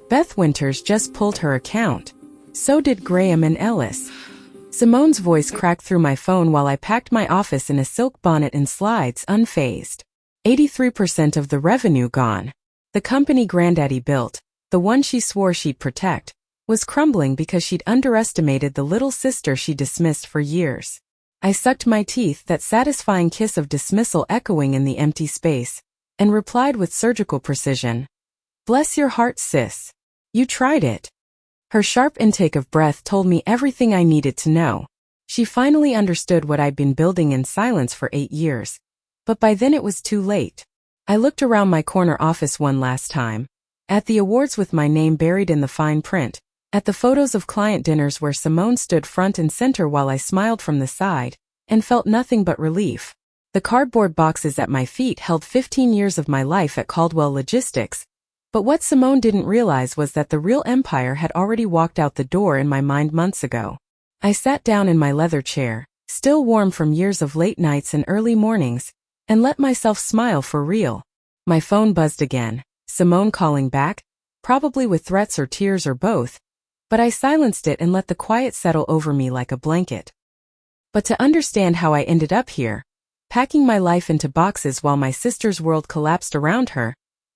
Beth Winters just pulled her account. So did Graham and Ellis. Simone's voice cracked through my phone while I packed my office in a silk bonnet and slides, unfazed. 83% of the revenue gone. The company Granddaddy built, the one she swore she'd protect, was crumbling because she'd underestimated the little sister she dismissed for years. I sucked my teeth, that satisfying kiss of dismissal echoing in the empty space, and replied with surgical precision. Bless your heart, sis. You tried it. Her sharp intake of breath told me everything I needed to know. She finally understood what I'd been building in silence for 8 years. But by then it was too late. I looked around my corner office one last time. At the awards with my name buried in the fine print. At the photos of client dinners where Simone stood front and center while I smiled from the side, and felt nothing but relief. The cardboard boxes at my feet held 15 years of my life at Caldwell Logistics. But what Simone didn't realize was that the real empire had already walked out the door in my mind months ago. I sat down in my leather chair, still warm from years of late nights and early mornings, and let myself smile for real. My phone buzzed again, Simone calling back, probably with threats or tears or both, but I silenced it and let the quiet settle over me like a blanket. But to understand how I ended up here, packing my life into boxes while my sister's world collapsed around her,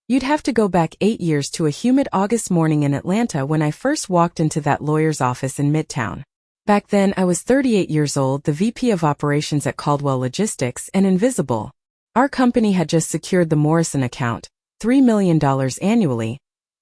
you'd have to go back 8 years to a humid August morning in Atlanta when I first walked into that lawyer's office in Midtown. Back then I was 38 years old, the VP of operations at Caldwell Logistics, and invisible. Our company had just secured the Morrison account, $3 million annually,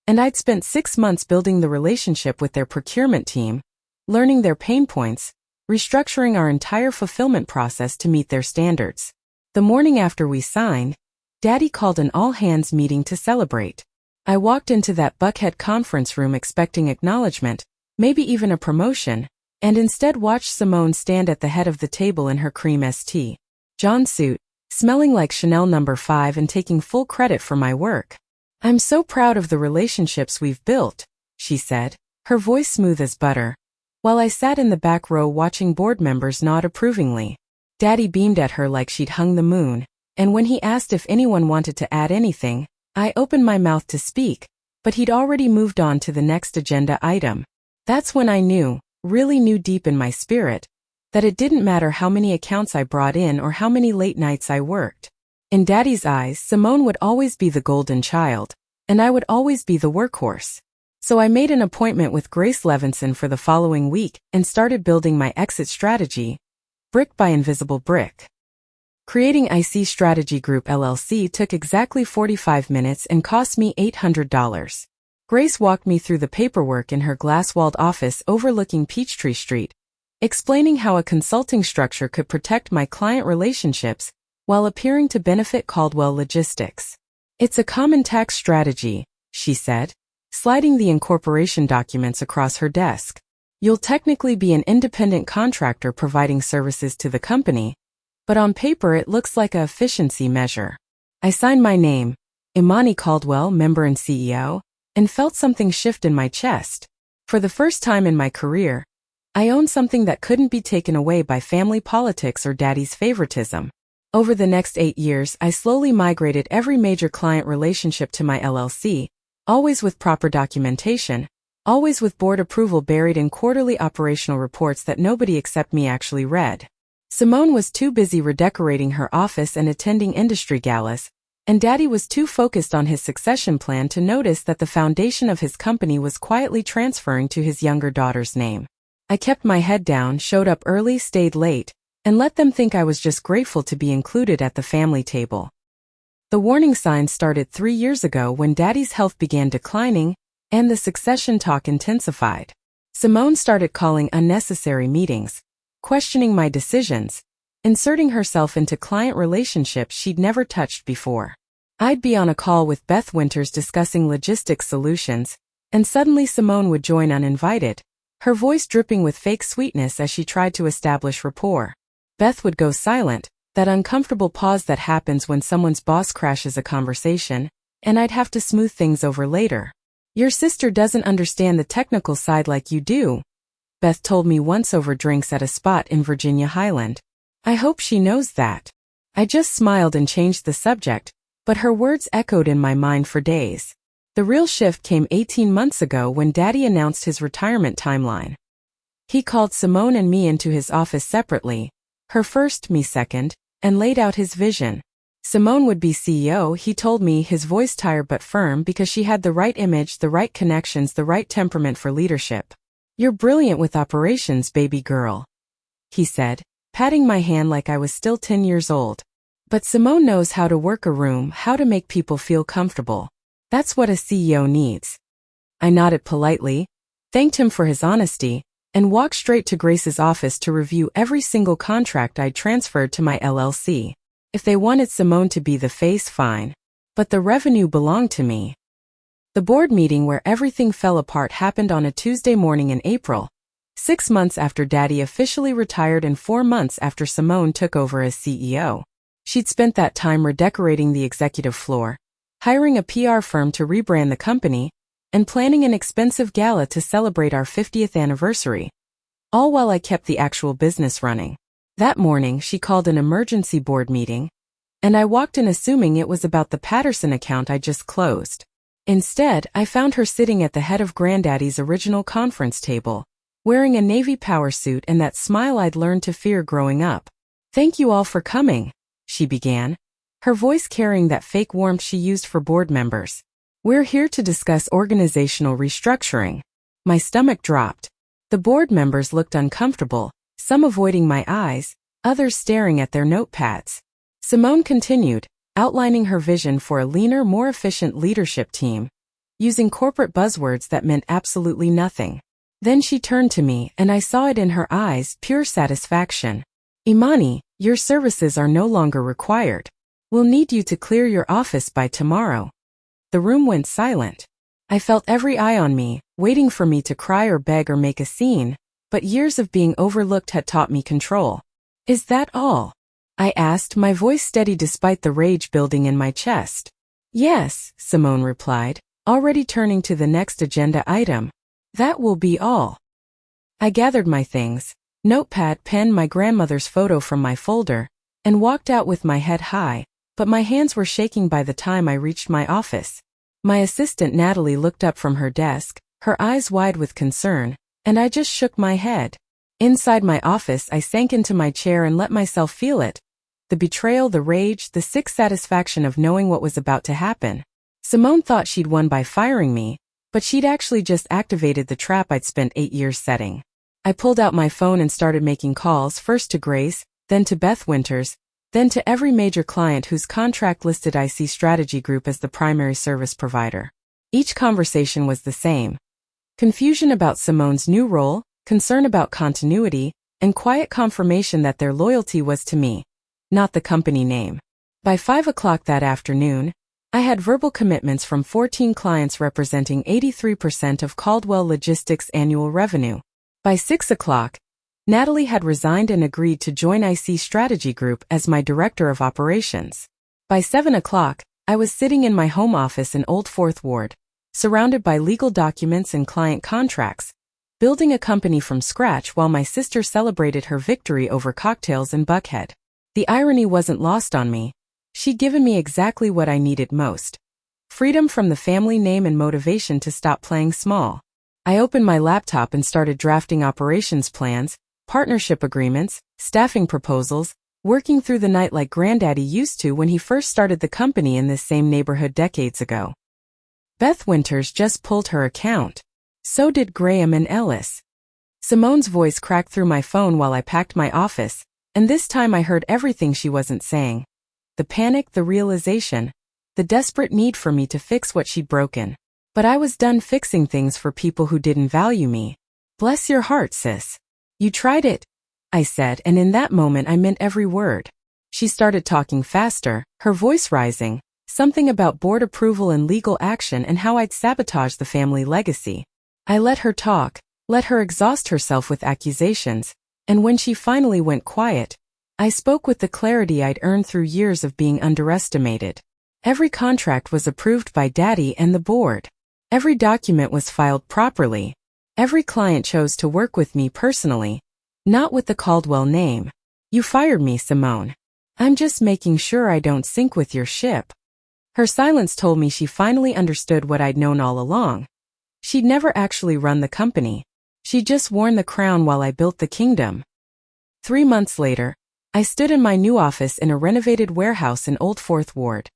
and I'd spent 6 months building the relationship with their procurement team, learning their pain points, restructuring our entire fulfillment process to meet their standards. The morning after we signed, Daddy called an all-hands meeting to celebrate. I walked into that Buckhead conference room expecting acknowledgement, maybe even a promotion, and instead watched Simone stand at the head of the table in her cream St. John suit, smelling like Chanel No. 5 and taking full credit for my work. I'm so proud of the relationships we've built, she said, her voice smooth as butter, while I sat in the back row watching board members nod approvingly. Daddy beamed at her like she'd hung the moon, and when he asked if anyone wanted to add anything, I opened my mouth to speak, but he'd already moved on to the next agenda item. That's when I knew, really knew deep in my spirit, that it didn't matter how many accounts I brought in or how many late nights I worked. In Daddy's eyes, Simone would always be the golden child, and I would always be the workhorse. So I made an appointment with Grace Levinson for the following week and started building my exit strategy, brick by invisible brick. Creating IC Strategy Group LLC took exactly 45 minutes and cost me $800. Grace walked me through the paperwork in her glass-walled office overlooking Peachtree Street, explaining how a consulting structure could protect my client relationships while appearing to benefit Caldwell Logistics. It's a common tax strategy, she said, sliding the incorporation documents across her desk. You'll technically be an independent contractor providing services to the company, but on paper it looks like a efficiency measure. I signed my name, Imani Caldwell, member and CEO, and felt something shift in my chest. For the first time in my career, I owned something that couldn't be taken away by family politics or Daddy's favoritism. Over the next 8 years, I slowly migrated every major client relationship to my LLC, always with proper documentation, always with board approval buried in quarterly operational reports that nobody except me actually read. Simone was too busy redecorating her office and attending industry galas, and Daddy was too focused on his succession plan to notice that the foundation of his company was quietly transferring to his younger daughter's name. I kept my head down, showed up early, stayed late, and let them think I was just grateful to be included at the family table. The warning signs started 3 years ago when Daddy's health began declining, and the succession talk intensified. Simone started calling unnecessary meetings, questioning my decisions, inserting herself into client relationships she'd never touched before. I'd be on a call with Beth Winters discussing logistics solutions, and suddenly Simone would join uninvited, her voice dripping with fake sweetness as she tried to establish rapport. Beth would go silent, that uncomfortable pause that happens when someone's boss crashes a conversation, and I'd have to smooth things over later. Your sister doesn't understand the technical side like you do, Beth told me once over drinks at a spot in Virginia Highland. I hope she knows that. I just smiled and changed the subject, but her words echoed in my mind for days. The real shift came 18 months ago when Daddy announced his retirement timeline. He called Simone and me into his office separately, her first, me second, and laid out his vision. Simone would be CEO, he told me, his voice tired but firm because she had the right image, the right connections, the right temperament for leadership. "You're brilliant with operations, baby girl," he said, patting my hand like I was still 10 years old. "But Simone knows how to work a room, how to make people feel comfortable. That's what a CEO needs." I nodded politely, thanked him for his honesty, and walked straight to Grace's office to review every single contract I'd transferred to my LLC. If they wanted Simone to be the face, fine. But the revenue belonged to me. The board meeting where everything fell apart happened on a Tuesday morning in April, 6 months after Daddy officially retired and 4 months after Simone took over as CEO. She'd spent that time redecorating the executive floor, hiring a PR firm to rebrand the company, and planning an expensive gala to celebrate our 50th anniversary, all while I kept the actual business running. That morning, she called an emergency board meeting, and I walked in assuming it was about the Patterson account I just closed. Instead, I found her sitting at the head of Granddaddy's original conference table, wearing a navy power suit and that smile I'd learned to fear growing up. "Thank you all for coming," she began, her voice carrying that fake warmth she used for board members. "We're here to discuss organizational restructuring." My stomach dropped. The board members looked uncomfortable, some avoiding my eyes, others staring at their notepads. Simone continued, outlining her vision for a leaner, more efficient leadership team, using corporate buzzwords that meant absolutely nothing. Then she turned to me, and I saw it in her eyes, pure satisfaction. "Imani, your services are no longer required. We'll need you to clear your office by tomorrow." The room went silent. I felt every eye on me, waiting for me to cry or beg or make a scene, but years of being overlooked had taught me control. "Is that all?" I asked, my voice steady despite the rage building in my chest. "Yes," Simone replied, already turning to the next agenda item. "That will be all." I gathered my things, notepad, pen, my grandmother's photo from my folder, and walked out with my head high, but my hands were shaking by the time I reached my office. My assistant Natalie looked up from her desk, her eyes wide with concern, and I just shook my head. Inside my office, I sank into my chair and let myself feel it. The betrayal, the rage, the sick satisfaction of knowing what was about to happen. Simone thought she'd won by firing me, but she'd actually just activated the trap I'd spent 8 years setting. I pulled out my phone and started making calls, first to Grace, then to Beth Winters, then to every major client whose contract listed IC Strategy Group as the primary service provider. Each conversation was the same. Confusion about Simone's new role, concern about continuity, and quiet confirmation that their loyalty was to me, not the company name. By 5 o'clock that afternoon, I had verbal commitments from 14 clients representing 83% of Caldwell Logistics' annual revenue. By 6 o'clock, Natalie had resigned and agreed to join IC Strategy Group as my director of operations. By 7 o'clock, I was sitting in my home office in Old Fourth Ward, surrounded by legal documents and client contracts, building a company from scratch while my sister celebrated her victory over cocktails in Buckhead. The irony wasn't lost on me. She'd given me exactly what I needed most. Freedom from the family name and motivation to stop playing small. I opened my laptop and started drafting operations plans, partnership agreements, staffing proposals, working through the night like Granddaddy used to when he first started the company in this same neighborhood decades ago. Beth Winters just pulled her account. So did Graham and Ellis. Simone's voice cracked through my phone while I packed my office, and this time I heard everything she wasn't saying. The panic, the realization, the desperate need for me to fix what she'd broken. But I was done fixing things for people who didn't value me. "Bless your heart, sis. You tried it," I said, and in that moment I meant every word. She started talking faster, her voice rising, something about board approval and legal action and how I'd sabotaged the family legacy. I let her talk, let her exhaust herself with accusations, and when she finally went quiet, I spoke with the clarity I'd earned through years of being underestimated. Every contract was approved by Daddy and the board. Every document was filed properly. Every client chose to work with me personally, not with the Caldwell name. "You fired me, Simone. I'm just making sure I don't sink with your ship." Her silence told me she finally understood what I'd known all along. She'd never actually run the company. She'd just worn the crown while I built the kingdom. 3 months later, I stood in my new office in a renovated warehouse in Old Fourth Ward.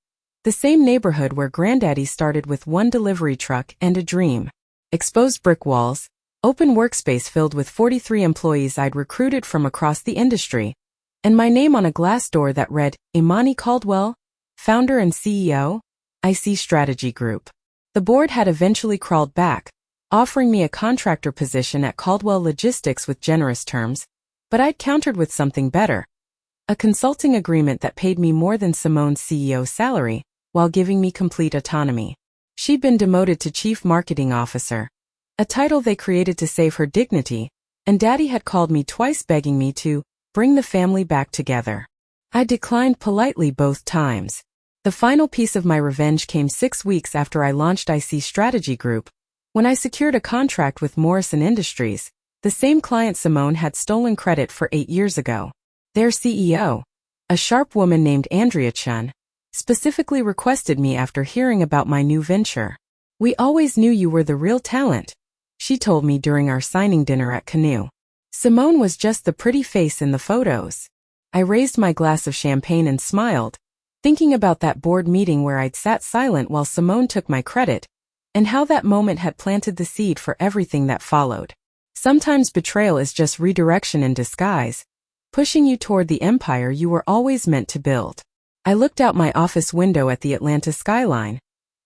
The same neighborhood where Granddaddy started with one delivery truck and a dream. Exposed brick walls, open workspace filled with 43 employees I'd recruited from across the industry, and my name on a glass door that read, Imani Caldwell, founder and CEO, IC Strategy Group. The board had eventually crawled back, offering me a contractor position at Caldwell Logistics with generous terms, but I'd countered with something better. A consulting agreement that paid me more than Simone's CEO salary, while giving me complete autonomy. She'd been demoted to Chief Marketing Officer, a title they created to save her dignity, and Daddy had called me twice begging me to bring the family back together. I declined politely both times. The final piece of my revenge came 6 weeks after I launched IC Strategy Group, when I secured a contract with Morrison Industries, the same client Simone had stolen credit for 8 years ago. Their CEO, a sharp woman named Andrea Chun, specifically requested me after hearing about my new venture. "We always knew you were the real talent," she told me during our signing dinner at Canoe. Simone was just the pretty face in the photos. I raised my glass of champagne and smiled, thinking about that board meeting where I'd sat silent while Simone took my credit, and how that moment had planted the seed for everything that followed. Sometimes betrayal is just redirection in disguise, pushing you toward the empire you were always meant to build. I looked out my office window at the Atlanta skyline,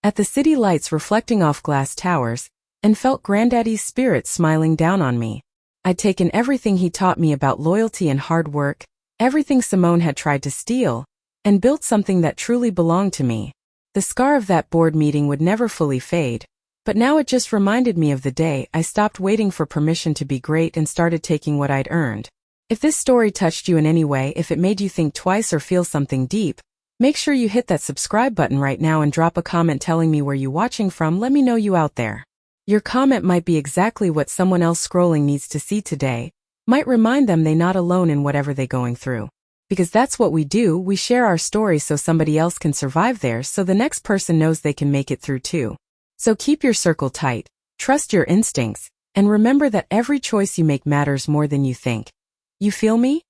at the city lights reflecting off glass towers, and felt Granddaddy's spirit smiling down on me. I'd taken everything he taught me about loyalty and hard work, everything Simone had tried to steal, and built something that truly belonged to me. The scar of that board meeting would never fully fade, but now it just reminded me of the day I stopped waiting for permission to be great and started taking what I'd earned. If this story touched you in any way, if it made you think twice or feel something deep, make sure you hit that subscribe button right now and drop a comment telling me where you're watching from. Let me know you out there. Your comment might be exactly what someone else scrolling needs to see today, might remind them they're not alone in whatever they're going through. Because that's what we do, we share our stories so somebody else can survive theirs, so the next person knows they can make it through too. So keep your circle tight, trust your instincts, and remember that every choice you make matters more than you think. You feel me?